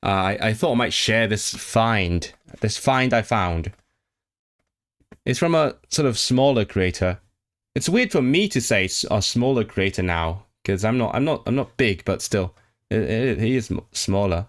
I thought I might share this find. This find I found. It's from a sort of smaller creator. It's weird for me to say a smaller creator now because I'm not big, but still, he is smaller.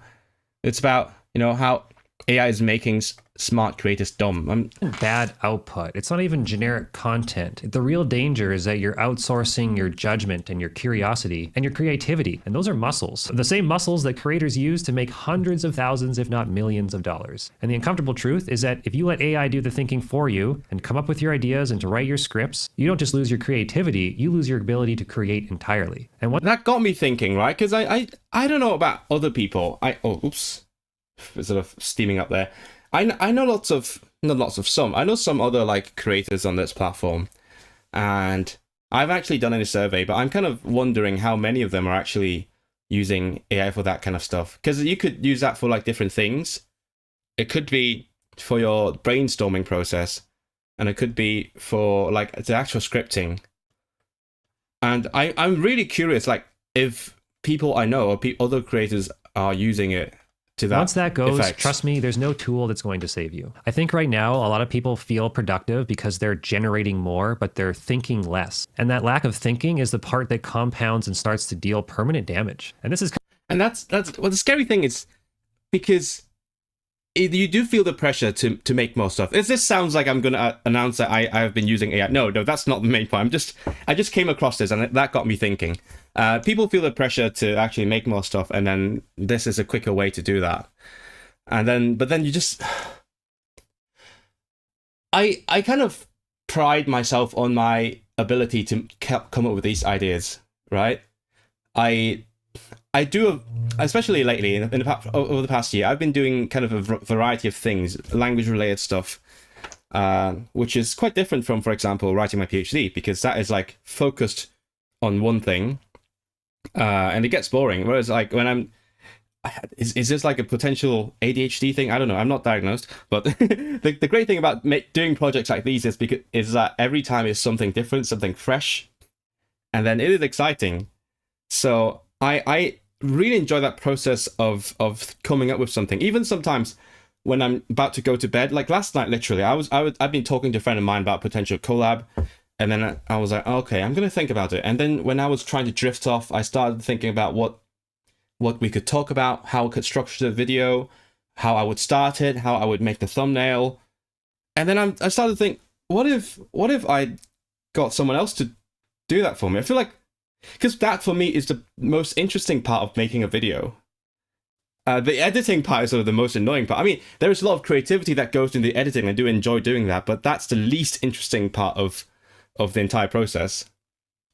It's about how AI is making smart creators dumb. Bad output. It's not even generic content. The real danger is that you're outsourcing your judgment and your curiosity and your creativity. And those are muscles. The same muscles that creators use to make hundreds of thousands, if not millions of dollars. And the uncomfortable truth is that if you let AI do the thinking for you and come up with your ideas and to write your scripts, you don't just lose your creativity, you lose your ability to create entirely. And what that got me thinking, right? Because I don't know about other people. Oops. Sort of steaming up there. I know I know some other like creators on this platform, and I've actually done a survey, but I'm kind of wondering how many of them are actually using AI for that kind of stuff, because you could use that for like different things. It could be for your brainstorming process, and it could be for like the actual scripting. And I'm really curious, like if people I know or other creators are using it. Once that goes, trust me, there's no tool that's going to save you. I think right now, a lot of people feel productive because they're generating more, but they're thinking less. And that lack of thinking is the part that compounds and starts to deal permanent damage. And this is... And that's well, the scary thing is because you do feel the pressure to make more stuff. This sounds like I'm going to announce that I have been using AI. No, that's not the main point. I just came across this and that got me thinking. People feel the pressure to actually make more stuff, and then this is a quicker way to do that. But then you just... I kind of pride myself on my ability to come up with these ideas, right? I do, especially lately, over the past year, I've been doing kind of a variety of things, language-related stuff, which is quite different from, for example, writing my PhD, because that is like focused on one thing, and it gets boring. Whereas like when is this like a potential ADHD thing? I don't know. I'm not diagnosed, but the great thing about doing projects like these is that every time is something different, something fresh, and then it is exciting. So I really enjoy that process of coming up with something. Even sometimes when I'm about to go to bed, like last night, literally, I've been talking to a friend of mine about potential collab, and then I was like, okay, I'm gonna think about it. And then when I was trying to drift off, I started thinking about what we could talk about, how I could structure the video, how I would start it, how I would make the thumbnail, and then I started to think, what if I got someone else to do that for me? I feel like, because that for me is the most interesting part of making a video. The editing part is sort of the most annoying part. I mean, there is a lot of creativity that goes into the editing. I do enjoy doing that, but that's the least interesting part of the entire process.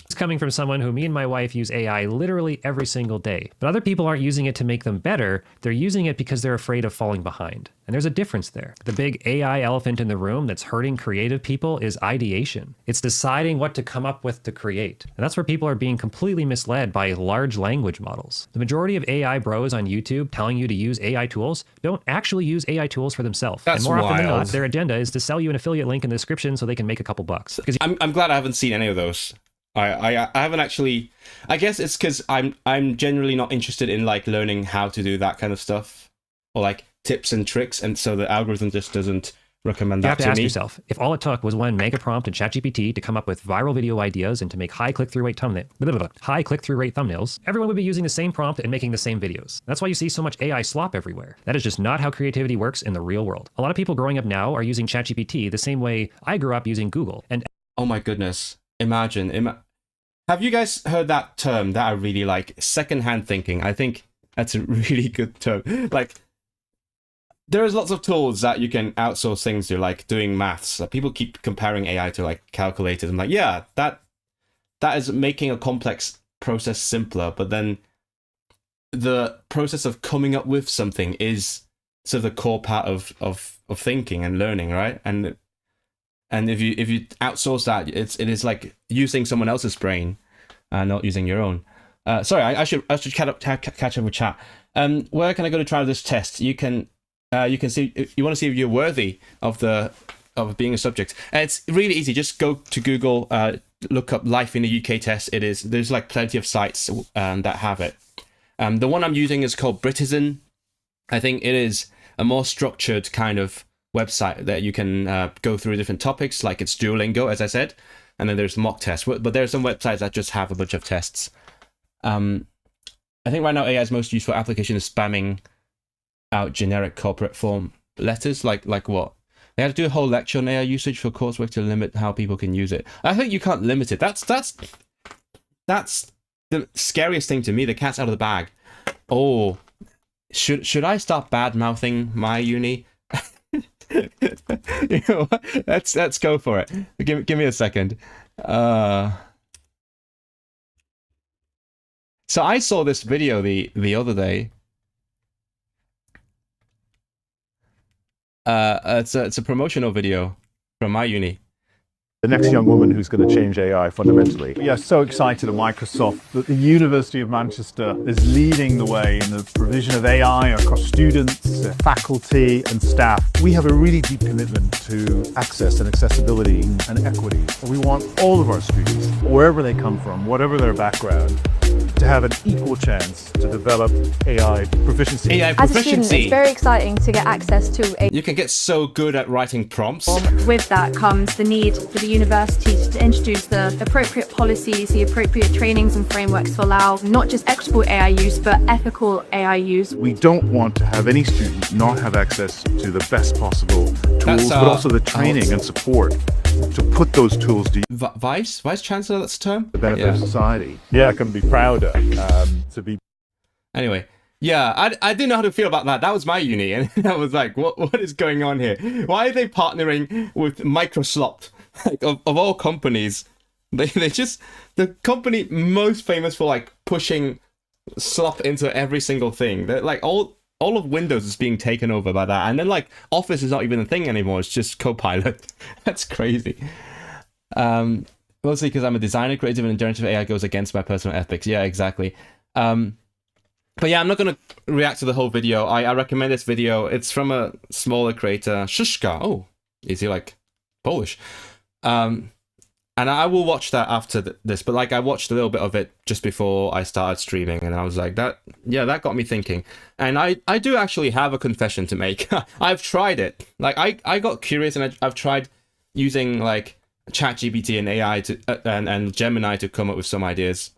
It's coming from someone who me and my wife use AI literally every single day. But other people aren't using it to make them better. They're using it because they're afraid of falling behind. And there's a difference there. The big AI elephant in the room that's hurting creative people is ideation. It's deciding what to come up with to create. And that's where people are being completely misled by large language models. The majority of AI bros on YouTube telling you to use AI tools don't actually use AI tools for themselves. That's and more wild. often than not, their agenda is to sell you an affiliate link in the description so they can make a couple bucks. I'm glad I haven't seen any of those. I haven't actually. I guess it's because I'm generally not interested in like learning how to do that kind of stuff, or like tips and tricks, and so the algorithm just doesn't recommend that to me. You have to ask yourself, if all it took was one mega prompt in ChatGPT to come up with viral video ideas and to make high click-through rate thumbnails, everyone would be using the same prompt and making the same videos. That's why you see so much AI slop everywhere. That is just not how creativity works in the real world. A lot of people growing up now are using ChatGPT the same way I grew up using Google. And oh my goodness, imagine. Have you guys heard that term that I really like? Secondhand thinking. I think that's a really good term. Like, there's lots of tools that you can outsource things to, like doing maths. Like, people keep comparing AI to like calculators. I'm like, yeah, that is making a complex process simpler. But then the process of coming up with something is sort of the core part of thinking and learning, right? And if you outsource that, it is like using someone else's brain, not using your own. Sorry, I should catch up with chat. Where can I go to try this test? You can see, if you want to see if you're worthy of being a subject. It's really easy. Just go to Google, look up Life in the UK test. There's like plenty of sites that have it. The one I'm using is called Britizen. I think it is a more structured kind of website that you can go through different topics, like it's Duolingo, as I said, and then there's mock tests. But there are some websites that just have a bunch of tests. I think right now AI's most useful application is spamming out generic corporate form letters. Like what? They had to do a whole lecture on AI usage for coursework to limit how people can use it. I think you can't limit it. That's the scariest thing to me. The cat's out of the bag. Oh, should I start bad mouthing my uni? You know what? Let's go for it. Give me a second. So I saw this video the other day. It's a promotional video from my uni. The next young woman who's going to change AI fundamentally. We are so excited at Microsoft that the University of Manchester is leading the way in the provision of AI across students, faculty and staff. We have a really deep commitment to access and accessibility and equity. We want all of our students, wherever they come from, whatever their background, to have an equal chance to develop AI proficiency. AI As a student, proficiency. it's very exciting to get access to a You can get so good at writing prompts. With that comes the need for the university to introduce the appropriate policies, the appropriate trainings and frameworks to allow not just equitable AI use, but ethical AI use. We don't want to have any student not have access to the best possible tools, but also the training and support to put those tools to Vice Chancellor, that's the term. the benefit of society. Yeah, I can be prouder to be. Anyway, yeah, I didn't know how to feel about that. That was my uni, and I was like, what is going on here? Why are they partnering with Microsoft? Like, of all companies, they just, the company most famous for like pushing slop into every single thing. They're like all of Windows is being taken over by that, and then like Office is not even a thing anymore. It's just Copilot. That's crazy. Mostly because I'm a designer, creative, and generative AI goes against my personal ethics. Yeah, exactly. But yeah, I'm not going to react to the whole video. I recommend this video. It's from a smaller creator, Shushka. Oh, is he like Polish? And I will watch that after this. But like, I watched a little bit of it just before I started streaming, and I was like, that got me thinking. And I do actually have a confession to make. I've tried it. Like, I got curious, and I've tried using like ChatGPT and AI and Gemini to come up with some ideas.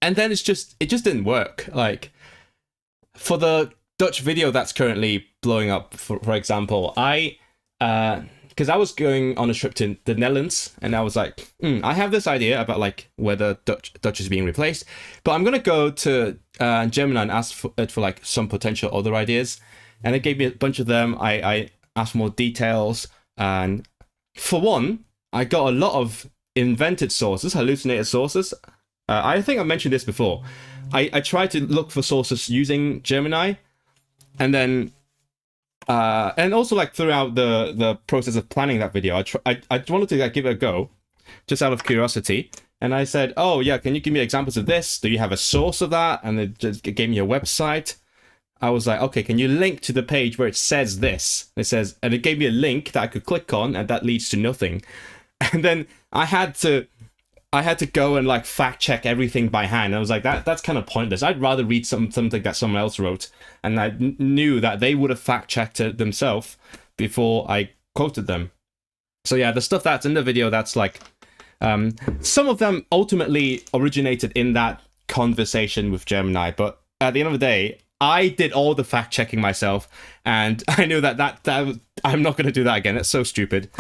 And then it just didn't work. Like, for the Dutch video that's currently blowing up, for example, because I was going on a trip to the Netherlands, and I was like, I have this idea about like whether Dutch is being replaced, but I'm gonna go to Gemini and ask for like some potential other ideas, and it gave me a bunch of them. I asked for more details, and for one, I got a lot of invented sources, hallucinated sources. I think I mentioned this before. I tried to look for sources using Gemini, and then and also like throughout the process of planning that video, I wanted to like give it a go, just out of curiosity. And I said, oh yeah, can you give me examples of this? Do you have a source of that? And it just gave me a website. I was like, okay, can you link to the page where it says this? It says, and it gave me a link that I could click on, and that leads to nothing. And then I had to go and like fact check everything by hand. I was like, that's kind of pointless. I'd rather read something that someone else wrote, and I knew that they would have fact checked it themselves before I quoted them. So yeah, the stuff that's in the video, that's like, some of them ultimately originated in that conversation with Gemini, but at the end of the day, I did all the fact checking myself, and I knew that I'm not going to do that again. It's so stupid.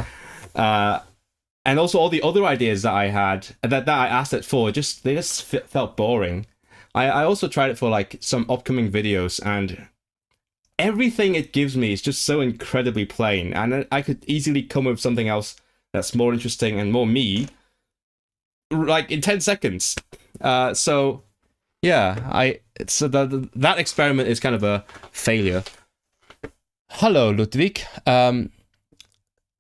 And also all the other ideas that I had, that I asked it for, they just felt boring. I also tried it for like some upcoming videos, and everything it gives me is just so incredibly plain. And I could easily come up with something else that's more interesting and more me, like in 10 seconds. So yeah, that experiment is kind of a failure. Hello, Ludwig.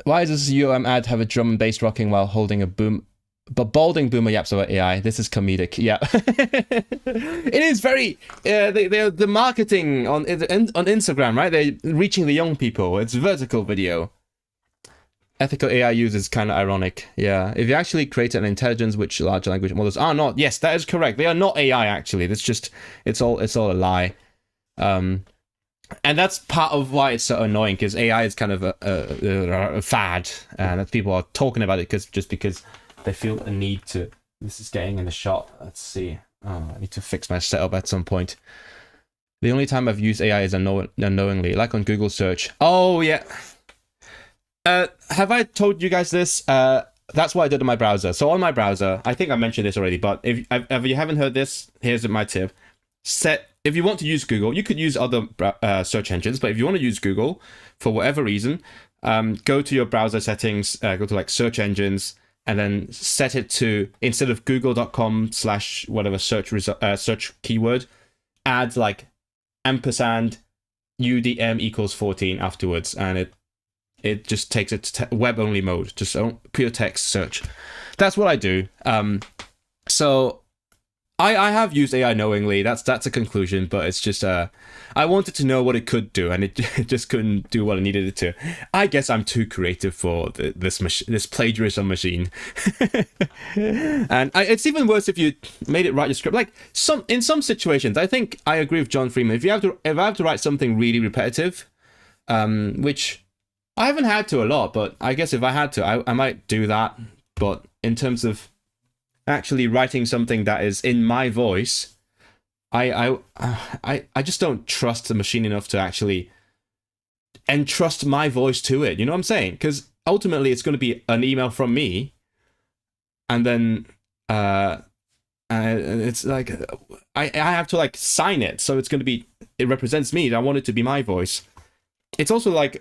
Why does ad have a drum and bass rocking while holding a balding boomer yaps about AI? This is comedic. Yeah. It is very, they're the marketing on Instagram, right? They're reaching the young people. It's vertical video. Ethical AI use is kind of ironic. Yeah. If you actually create an intelligence which large language models are not, yes, that is correct. They are not AI actually. It's all a lie. And that's part of why it's so annoying, because AI is kind of a fad, and that people are talking about it because they feel a need to. This is getting in the shot. Let's see. Oh, I need to fix my setup at some point. The only time I've used AI is unknowingly, like on Google search. Oh yeah. Have I told you guys this? That's what I did on my browser. So on my browser, I think I mentioned this already, but if you haven't heard this, here's my tip. If you want to use Google, you could use other search engines, but if you want to use Google for whatever reason, go to your browser settings, go to like search engines, and then set it to, instead of google.com/whatever search keyword, add like ampersand UDM equals 14 afterwards, and it just takes it to web only mode, just pure text search. That's what I do. So I have used AI knowingly. That's a conclusion, but it's just I wanted to know what it could do, and it just couldn't do what I needed it to. I guess I'm too creative for this plagiarism machine. And it's even worse if you made it write your script. Like in some situations, I think I agree with John Freeman. If I have to write something really repetitive, which I haven't had to a lot, but I guess if I had to, I might do that. But in terms of actually writing something that is in my voice, I just don't trust the machine enough to actually entrust my voice to it. You know what I'm saying? Because ultimately it's going to be an email from me, and then it's like I have to like sign it, so it's going to be, it represents me. I want it to be my voice. It's also like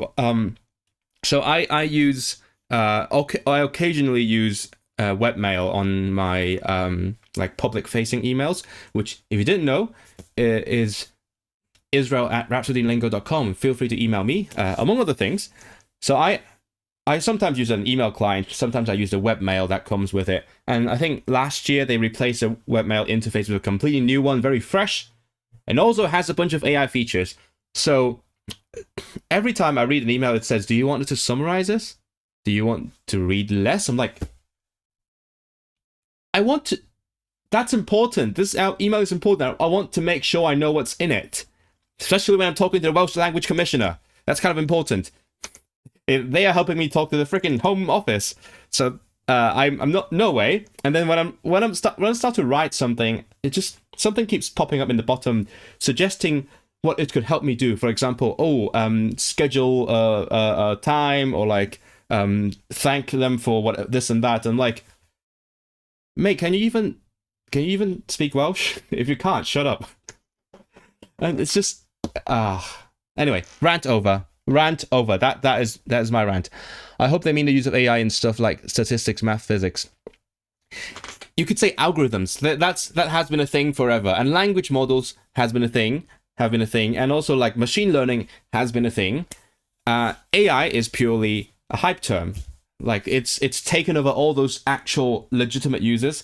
so I use I occasionally use webmail on my like public facing emails, which, if you didn't know, is israel@rhapsodylingo.com. Feel free to email me, among other things. So I sometimes use an email client, sometimes I use the webmail that comes with it. And I think last year they replaced a webmail interface with a completely new one, very fresh, and also has a bunch of AI features. So every time I read an email, it says, "Do you want it to summarize this? Do you want to read less?" I'm like, I want to. That's important. This email is important. I want to make sure I know what's in it, especially when I'm talking to the Welsh Language Commissioner. That's kind of important. They are helping me talk to the freaking Home Office. So I'm not, no way. And then when I start to write something, something keeps popping up in the bottom, suggesting what it could help me do. For example, schedule a time, or like thank them for what this and that. And like, mate, can you even speak Welsh? If you can't, shut up. And it's just anyway, rant over. That is my rant. I hope they mean the use of AI in stuff like statistics, math, physics. You could say algorithms. That has been a thing forever, and language models have been a thing, and also like machine learning has been a thing. AI is purely a hype term. Like it's taken over all those actual legitimate users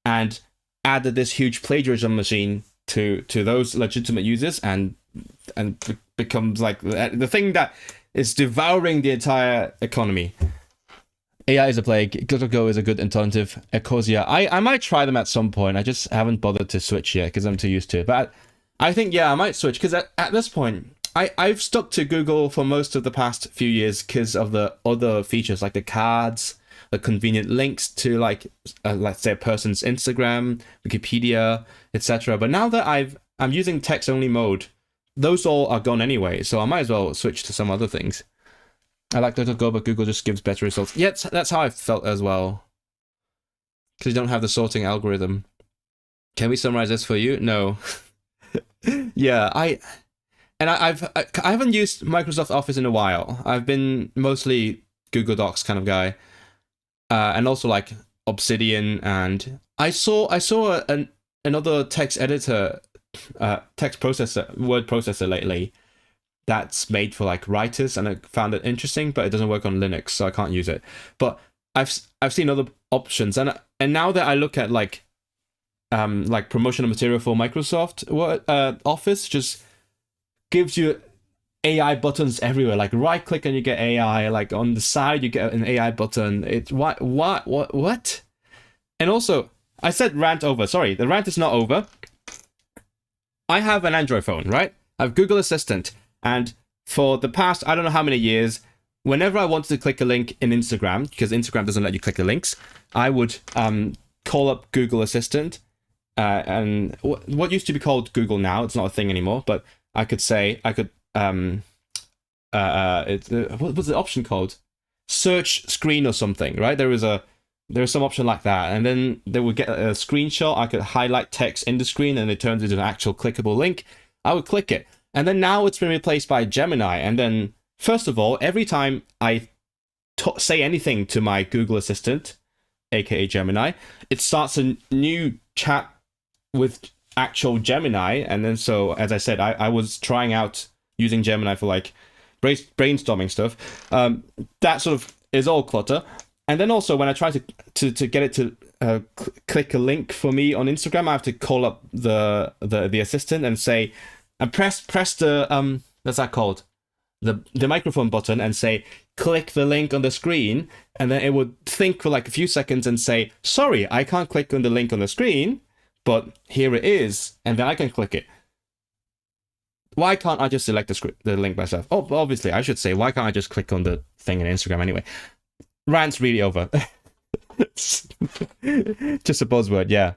and added this huge plagiarism machine to those legitimate users, and becomes like the thing that is devouring the entire economy. AI is a plague. Go is a good alternative. Ecosia, I might try them at some point. I just haven't bothered to switch yet because I'm too used to it. But I think, yeah, I might switch, because at this point, I've stuck to Google for most of the past few years because of the other features, like the cards, the convenient links to like let's say a person's Instagram, Wikipedia, etc. But now that I'm using text only mode, those all are gone anyway, so I might as well switch to some other things. I like DuckDuckGo, but Google just gives better results. Yeah, that's how I felt as well. Because you don't have the sorting algorithm. Can we summarize this for you? No. Yeah, I haven't used Microsoft Office in a while. I've been mostly Google Docs kind of guy, and also like Obsidian. And I saw another text editor, word processor lately, that's made for like writers, and I found it interesting, but it doesn't work on Linux, so I can't use it. But I've seen other options, and now that I look at like promotional material for Microsoft Office, just gives you AI buttons everywhere. Like right click and you get AI. Like on the side you get an AI button. It's what? And also, I said rant over. Sorry, the rant is not over. I have an Android phone, right? I have Google Assistant. And for the past, I don't know how many years, whenever I wanted to click a link in Instagram, because Instagram doesn't let you click the links, I would call up Google Assistant. And what used to be called Google now, it's not a thing anymore, but what was the option called? Search screen or something, right? There was some option like that, and then they would get a screenshot. I could highlight text in the screen, and it turns into an actual clickable link. I would click it, and then now it's been replaced by Gemini. And then, first of all, every time I say anything to my Google Assistant, aka Gemini, it starts a new chat with actual Gemini. And then, so as I said, I was trying out using Gemini for like brainstorming stuff. That sort of is all clutter. And then also when I try to get it to click a link for me on Instagram, I have to call up the assistant and say, and press the what's that called, the microphone button, and say, click the link on the screen. And then it would think for like a few seconds and say, sorry, I can't click on the link on the screen, but here it is, and then I can click it. Why can't I just select the link myself? Oh, obviously, I should say, why can't I just click on the thing in Instagram anyway? Rant's really over. Just a buzzword, yeah.